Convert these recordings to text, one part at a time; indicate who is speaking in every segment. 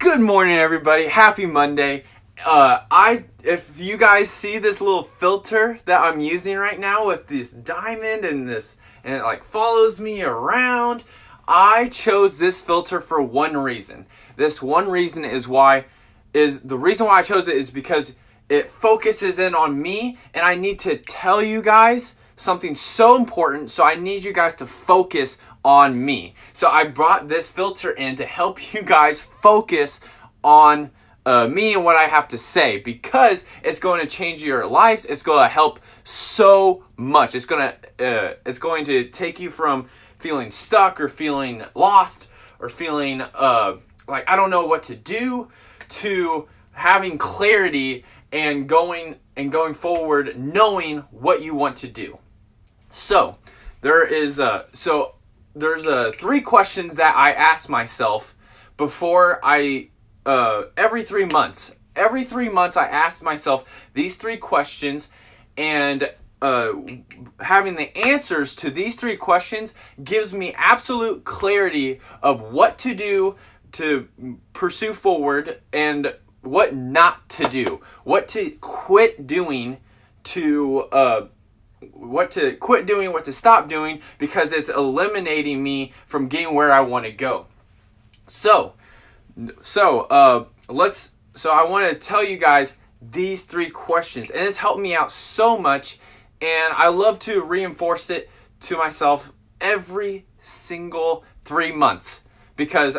Speaker 1: Good morning, everybody. Happy Monday. If you guys see this little filter that I'm using right now with this diamond and it like follows me around, I chose this filter for one reason. This one reason is the reason why I chose it is because it focuses in on me, and I need to tell you guys something so important, so I need you guys to focus on me. So I brought this filter in to help you guys focus on me and what I have to say, because it's going to change your lives. It's going to help so much. It's going to take you from feeling stuck or feeling lost or feeling like I don't know what to do, to having clarity and going forward knowing what you want to do. So there's three questions that I ask myself before every 3 months. Every 3 months I ask myself these three questions, and having the answers to these three questions gives me absolute clarity of what to do to pursue forward and what not to do, what to quit doing, what to stop doing, because it's eliminating me from getting where I want to go. So I want to tell you guys these three questions, and it's helped me out so much, and I love to reinforce it to myself every single 3 months, because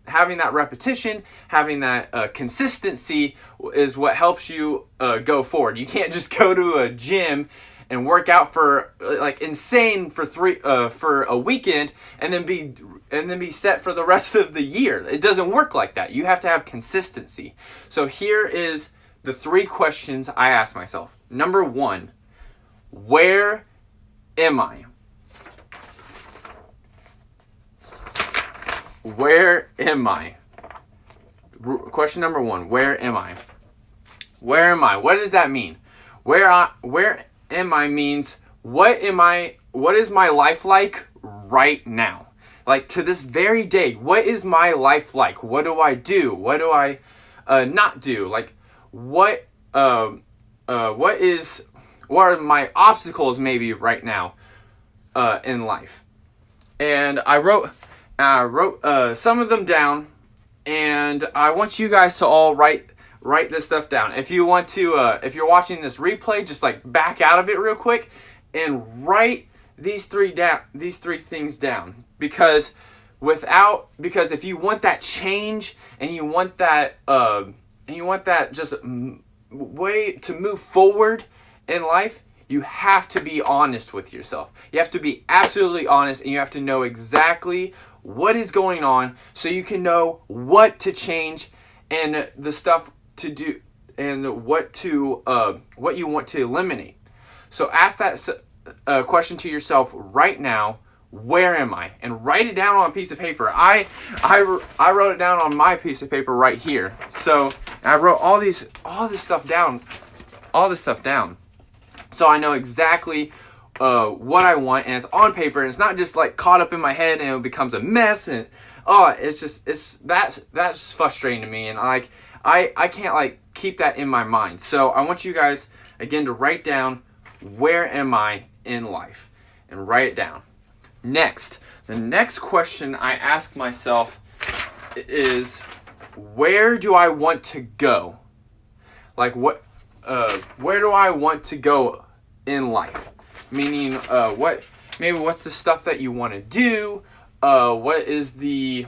Speaker 1: having that repetition, having that consistency is what helps you go forward. You can't just go to a gym and work out for like insane for a weekend and then be set for the rest of the year. It doesn't work like that. You have to have consistency. So here is the three questions I ask myself. Number one, where am I? Where am I? Question number one, where am I? Where am I? What does that mean? Where am I means what is my life like right now? Like to this very day, what is my life like? What do I do? What do I not do? Like what are my obstacles maybe right now in life? And I wrote some of them down, and I want you guys to all write this stuff down. If you want to, if you're watching this replay, just like back out of it real quick and write these three things down. Because if you want that change and you want that just way to move forward in life, you have to be honest with yourself. You have to be absolutely honest, and you have to know exactly what is going on so you can know what to change and the stuff to do and what you want to eliminate. So ask that question to yourself right now. Where am I? And write it down on a piece of paper. I wrote it down on my piece of paper right here. So I wrote all this stuff down. So I know exactly what I want, and it's on paper, and it's not just like caught up in my head and it becomes a mess, and that's frustrating to me, and I can't like keep that in my mind. So I want you guys again to write down, where am I in life, and write it down. Next, the next question I ask myself is, where do I want to go? Like where do I want to go in life? Meaning, what's the stuff that you want to do? What is the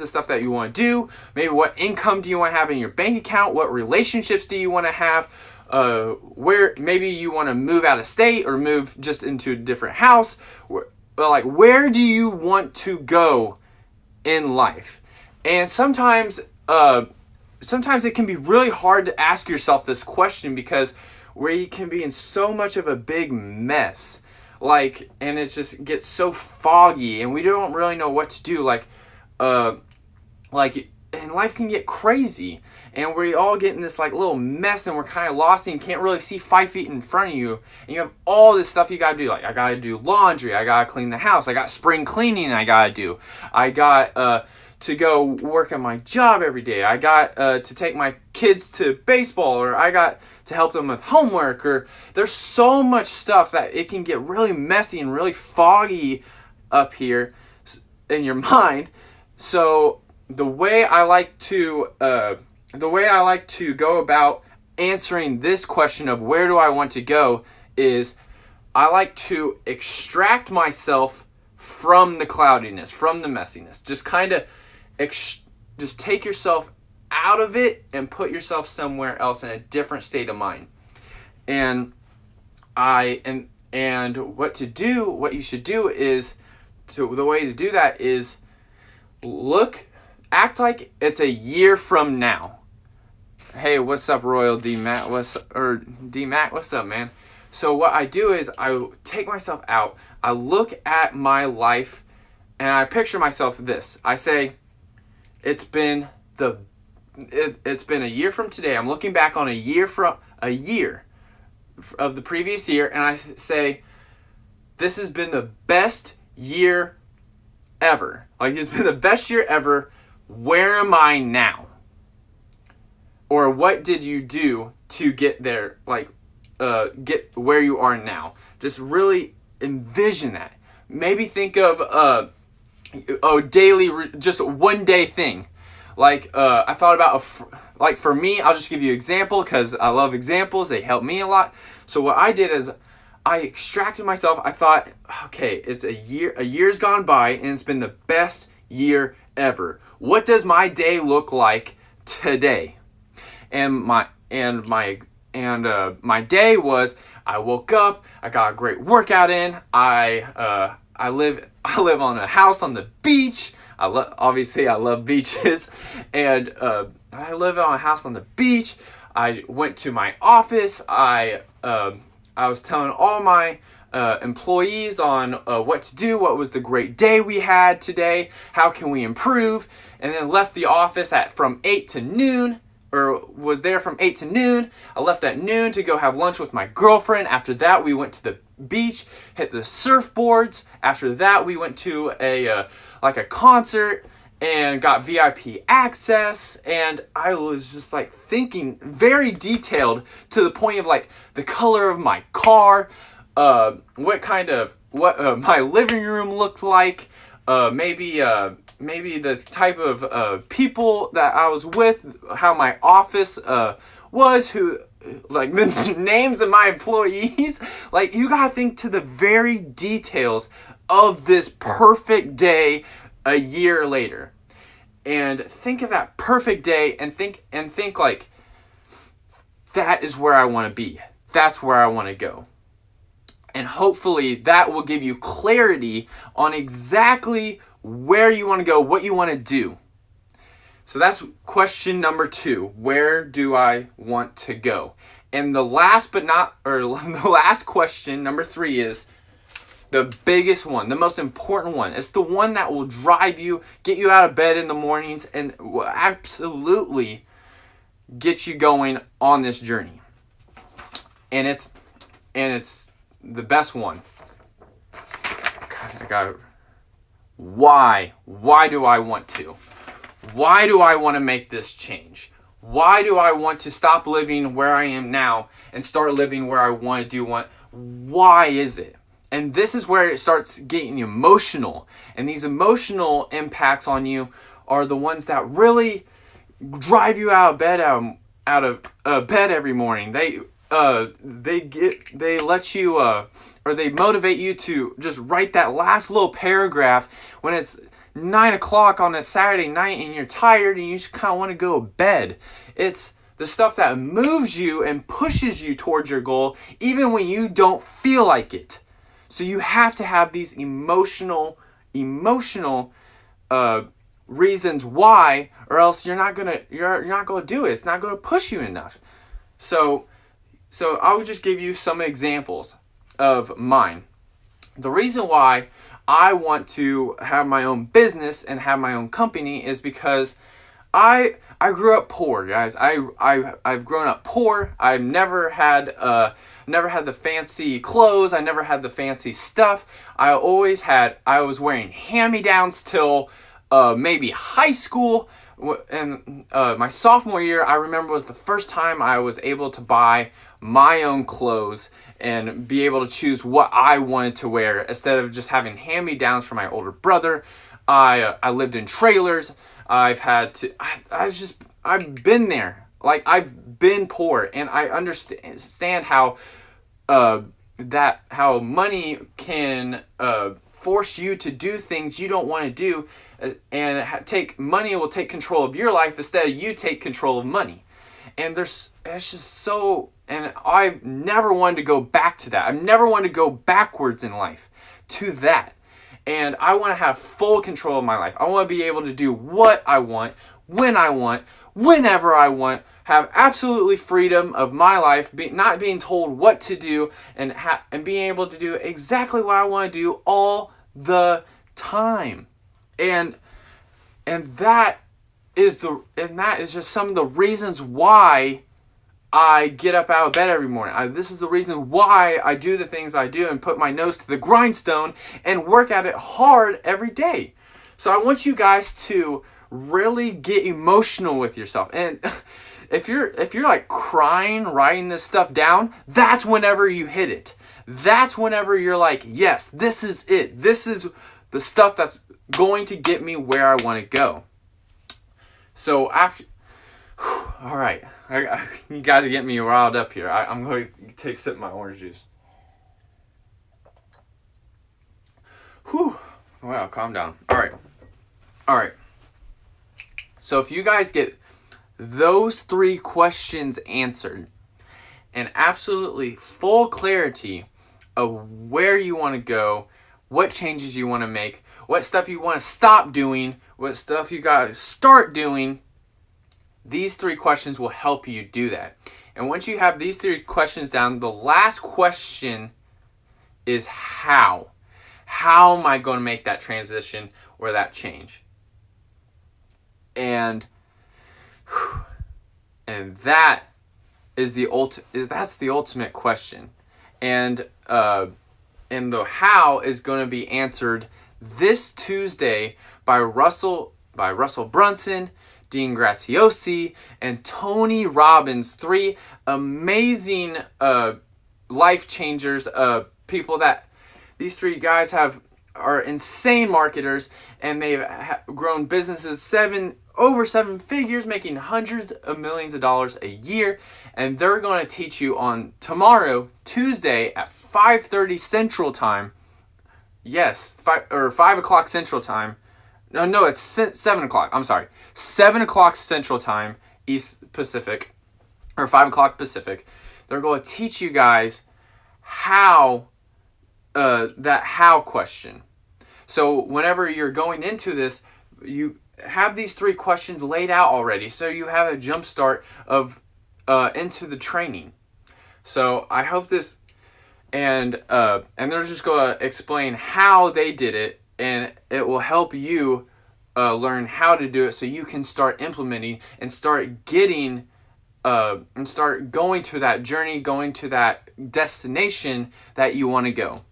Speaker 1: stuff that you want to do? Maybe what income do you want to have in your bank account? What relationships do you want to have? Where maybe you want to move out of state or move just into a different house. Where do you want to go in life? And sometimes it can be really hard to ask yourself this question, because we can be in so much of a big mess, and it just gets so foggy, and we don't really know what to do. and life can get crazy, and we all get in this like little mess, and we're kind of lost and can't really see 5 feet in front of you, and you have all this stuff you gotta do. Like, I gotta do laundry, I gotta clean the house, I got spring cleaning I gotta do, I got to go work at my job every day, I got to take my kids to baseball, or I got to help them with homework, or there's so much stuff that it can get really messy and really foggy up here in your mind. So the way I like to go about answering this question of where do I want to go is I like to extract myself from the cloudiness, from the messiness. Just kind of just take yourself out of it and put yourself somewhere else in a different state of mind. And what you should do is, the way to do that is act like it's a year from now. Hey, what's up, Royal D Matt? D Matt? What's up, man? So what I do is I take myself out. I look at my life, and I picture myself this. I say, it's been a year from today. I'm looking back on a year of the previous year, and I say, this has been the best year ever. Like, it's been the best year ever. Where am I now? Or what did you do to get there? Like, get where you are now. Just really envision that. Maybe think of a daily, just one day thing. Like, I thought about, like, for me, I'll just give you an example because I love examples. They help me a lot. So what I did is I extracted myself. I thought, okay, it's a year's gone by, and it's been the best year ever. What does my day look like today? And my day was, I woke up, I got a great workout in, I live on a house on the beach. Obviously I love beaches, and I live on a house on the beach. I went to my office. I was telling all my employees on what to do, what was the great day we had today, how can we improve, and then left the office from 8 to noon, or was there from 8 to noon. I left at noon to go have lunch with my girlfriend. After that, we went to the beach, hit the surfboards. After that, we went to a concert and got VIP access, and I was just like thinking very detailed to the point of like the color of my car, what my living room looked like, maybe the type of people that I was with, how my office was, like the names of my employees. Like, you gotta think to the very details of this perfect day a year later, and think of that perfect day, and think like, that is where I want to be. That's where I want to go. And hopefully that will give you clarity on exactly where you want to go, what you want to do. So that's question number 2. Where do I want to go? And the last question, number 3, is the biggest one, the most important one. It's the one that will drive you, get you out of bed in the mornings, and will absolutely get you going on this journey. And it's the best one. Why? Why do I want to? Why do I want to make this change? Why do I want to stop living where I am now and start living where I want to do? Why is it? And this is where it starts getting emotional. And these emotional impacts on you are the ones that really drive you out of bed every morning. They let you or they motivate you to just write that last little paragraph when it's 9 o'clock on a Saturday night and you're tired and you just kind of want to go to bed. It's the stuff that moves you and pushes you towards your goal even when you don't feel like it. So you have to have these emotional reasons why, or else you're not gonna do it. It's not gonna push you enough. So I will just give you some examples of mine. The reason why I want to have my own business and have my own company is because I grew up poor, guys. I've grown up poor. I've never had the fancy clothes. I never had the fancy stuff. I was wearing hand-me-downs till maybe high school. And my sophomore year, I remember, was the first time I was able to buy my own clothes and be able to choose what I wanted to wear instead of just having hand-me-downs from my older brother. I lived in trailers. I've been there. Like, I've been poor, and I understand how how money can force you to do things you don't want to do, and money will take control of your life instead of you take control of money. And it's just so, and I've never wanted to go back to that. I've never wanted to go backwards in life to that. And I want to have full control of my life. I want to be able to do what I want, when I want, whenever I want, have absolutely freedom of my life, not being told what to do, and being able to do exactly what I want to do all the time. And that is just some of the reasons why I get up out of bed every morning. This is the reason why I do the things I do and put my nose to the grindstone and work at it hard every day. So I want you guys to really get emotional with yourself. And if you're like crying, writing this stuff down, that's whenever you hit it. That's whenever you're like, yes, this is it. This is the stuff that's going to get me where I want to go. So all right, you guys are getting me riled up here. I'm going to take a sip of my orange juice. Whew. Wow, calm down. All right. So if you guys get those 3 questions answered and absolutely full clarity of where you want to go, what changes you want to make, what stuff you want to stop doing, what stuff you got to start doing, these 3 questions will help you do that. And once you have these 3 questions down, the last question is how. How am I going to make that transition or that change? And that is the ultimate question. And the how is going to be answered this Tuesday by Russell Brunson, Dean Graziosi, and Tony Robbins. 3 amazing life changers, people that these 3 guys are insane marketers, and they've grown businesses over 7 figures, making hundreds of millions of dollars a year. And they're going to teach you on tomorrow, Tuesday, at 5:30 Central Time. Yes, 5 o'clock Central Time. No, it's 7 o'clock. I'm sorry. 7 o'clock Central Time, East Pacific, or 5 o'clock Pacific. They're going to teach you guys how, that how question. So whenever you're going into this, you have these 3 questions laid out already, so you have a jump start of into the training. So I hope this, and they're just going to explain how they did it, and it will help you learn how to do it, so you can start implementing and start getting and start going to that journey, going to that destination that you want to go.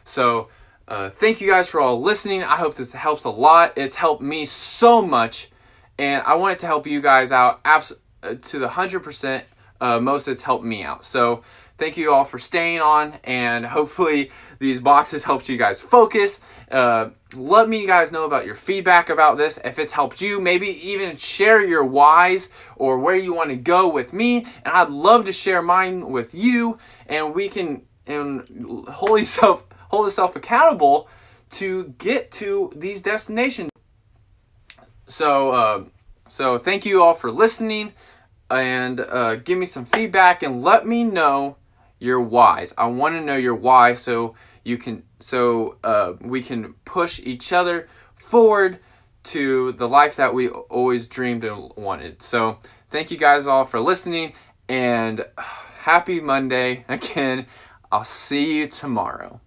Speaker 1: So thank you guys for all listening. I hope this helps a lot. It's helped me so much, and I want it to help you guys out to the 100%. Most it's helped me out. So thank you all for staying on, and hopefully these boxes helped you guys focus. Let me guys know about your feedback about this. If it's helped you, maybe even share your whys or where you want to go with me, and I'd love to share mine with you, and we can hold yourself accountable to get to these destinations. So thank you all for listening, and give me some feedback and let me know your whys. I want to know your why, so we can push each other forward to the life that we always dreamed and wanted. So thank you guys all for listening, and happy Monday again. I'll see you tomorrow.